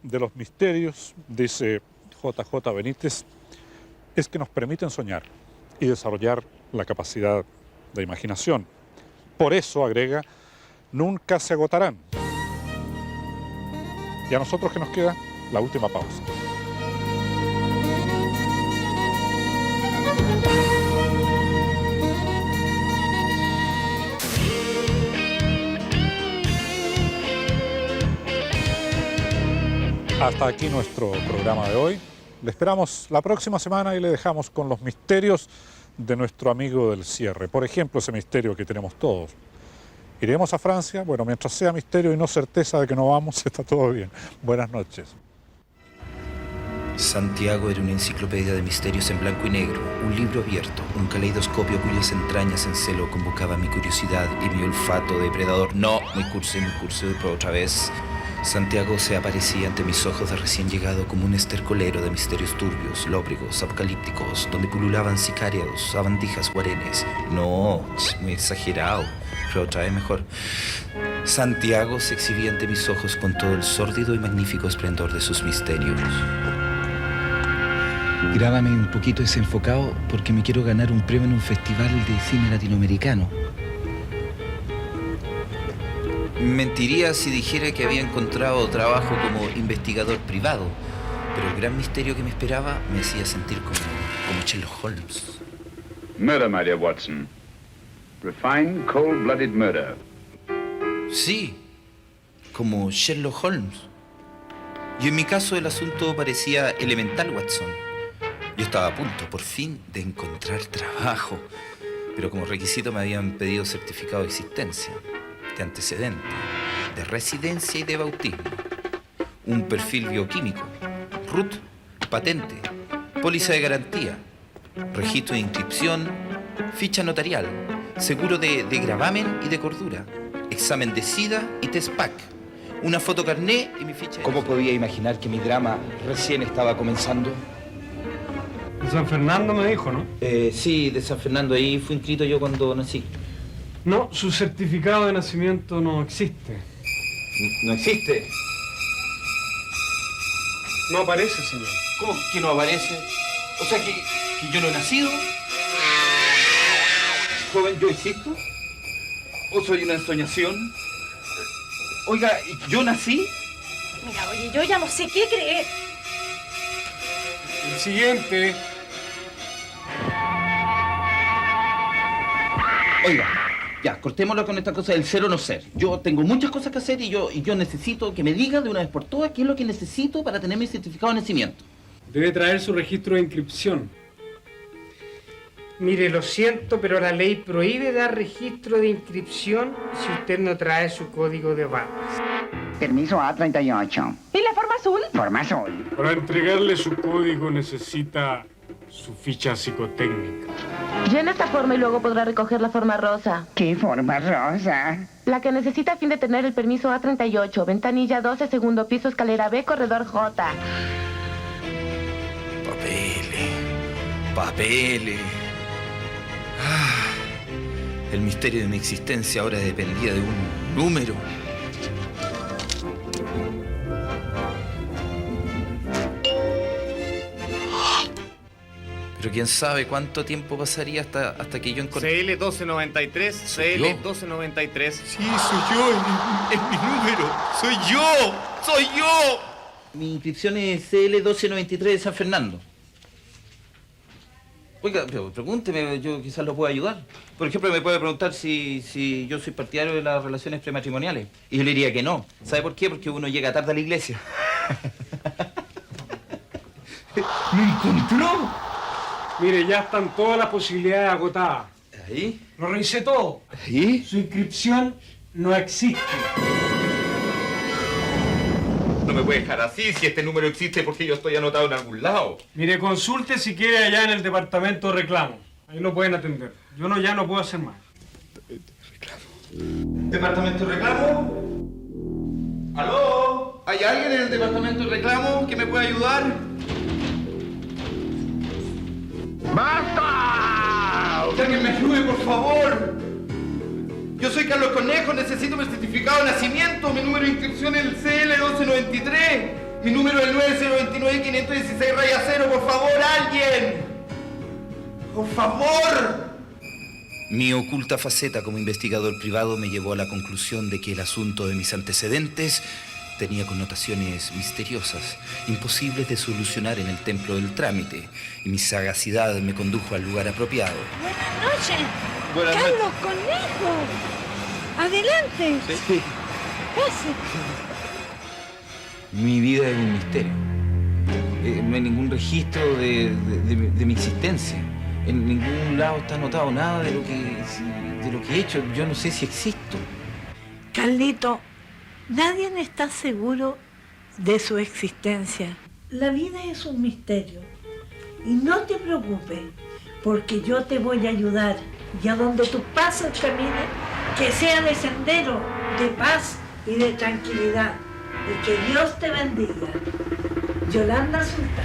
B: de los misterios, dice JJ Benítez, es que nos permiten soñar y desarrollar la capacidad de imaginación. Por eso, agrega, nunca se agotarán. Y a nosotros, ¿qué nos queda? La última pausa. Hasta aquí nuestro programa de hoy. Le esperamos la próxima semana y le dejamos con los misterios de nuestro amigo del cierre. Por ejemplo, ese misterio que tenemos todos. ¿Iremos a Francia? Bueno, mientras sea misterio y no certeza de que no vamos, está todo bien. Buenas noches.
D: Santiago era una enciclopedia de misterios en blanco y negro, un libro abierto, un caleidoscopio cuyas entrañas en celo convocaban mi curiosidad y mi olfato depredador. No, muy cursi, pero otra vez. Santiago se aparecía ante mis ojos de recién llegado como un estercolero de misterios turbios, lóbregos, apocalípticos, donde pululaban sicarios, sabandijas, guarenes. No, muy exagerado, pero otra vez mejor. Santiago se exhibía ante mis ojos con todo el sórdido y magnífico esplendor de sus misterios. Grábame un poquito desenfocado porque me quiero ganar un premio en un festival de cine latinoamericano. Mentiría si dijera que había encontrado trabajo como investigador privado, pero el gran misterio que me esperaba me hacía sentir como Sherlock Holmes.
W: Murder, my dear Watson. Refined, cold-blooded murder.
D: Sí, como Sherlock Holmes. Y en mi caso el asunto parecía elemental, Watson. Yo estaba a punto, por fin, de encontrar trabajo, pero como requisito me habían pedido certificado de existencia, de antecedente, de residencia y de bautismo, un perfil bioquímico, RUT, patente, póliza de garantía, registro de inscripción, ficha notarial, seguro de gravamen y de cordura, examen de SIDA y TESPAC, una fotocarné y mi ficha. ¿Cómo podía imaginar que mi drama recién estaba comenzando?
X: De San Fernando me dijo, ¿no?
D: Sí, de San Fernando. Ahí fui inscrito yo cuando nací.
X: No, su certificado de nacimiento no existe.
D: ¿No existe?
X: No aparece, señor.
D: ¿Cómo que no aparece? O sea, que yo no he nacido. Joven, ¿yo existo? ¿O soy una ensoñación? Oiga, ¿yo nací?
A: Mira, oye, yo ya no sé qué creer.
X: El siguiente.
D: Oiga, ya, cortémoslo con esta cosa del ser o no ser. Yo tengo muchas cosas que hacer y yo necesito que me diga de una vez por todas qué es lo que necesito para tener mi certificado de nacimiento.
X: Debe traer su registro de inscripción. Mire, lo siento, pero la ley prohíbe dar registro de inscripción si usted no trae su código de barras.
Y: Permiso A38.
A: ¿Y la forma azul?
Y: Forma azul.
X: Para entregarle su código necesita su ficha psicotécnica.
A: Llena esta forma y luego podrá recoger la forma rosa.
Y: ¿Qué forma rosa?
A: La que necesita a fin de tener el permiso A38, ventanilla 12, segundo piso, escalera B, corredor J.
D: Papeles. El misterio de mi existencia ahora dependía de un número. Pero quién sabe cuánto tiempo pasaría hasta que yo encontré...
G: CL 1293, CL 1293.
D: Sí, soy yo, es mi número. ¡Soy yo! Mi inscripción es CL 1293 de San Fernando. Oiga, pero pregúnteme, yo quizás lo pueda ayudar. Por ejemplo, me puede preguntar si yo soy partidario de las relaciones prematrimoniales. Y yo le diría que no. ¿Sabe por qué? Porque uno llega tarde a la iglesia.
G: ¡Me encontró! Mire, ya están todas las posibilidades agotadas.
D: ¿Ahí?
G: Lo revisé todo.
D: ¿Ahí?
G: Su inscripción no existe.
D: No me puede dejar así si este número existe porque yo estoy anotado en algún lado.
G: Mire, consulte si quiere allá en el departamento de reclamo. Ahí lo pueden atender. Yo ya no puedo hacer más.
D: ¿Departamento de reclamo? ¿Aló? ¿Hay alguien en el departamento de reclamo que me pueda ayudar? ¡Basta! ¡Que alguien me ayude, por favor! Yo soy Carlos Cornejo, necesito mi certificado de nacimiento. Mi número de inscripción es el CL 1293. Mi número es el 9029-516-0. Por favor, alguien. ¡Por favor! Mi oculta faceta como investigador privado me llevó a la conclusión de que el asunto de mis antecedentes tenía connotaciones misteriosas, imposibles de solucionar en el templo del trámite, y mi sagacidad me condujo al lugar apropiado.
H: Buenas noches.
D: Buenas noches.
H: Carlos Cornejo. Adelante.
D: Sí.
H: Pase.
D: Mi vida es un misterio. No hay ningún registro de mi existencia. En ningún lado está anotado nada de lo que he hecho. Yo no sé si existo.
H: Carlito, nadie está seguro de su existencia. La vida es un misterio. Y no te preocupes, porque yo te voy a ayudar. Y a donde tus pasos caminen, que sea de sendero, de paz y de tranquilidad. Y que Dios te bendiga. Yolanda Sultán.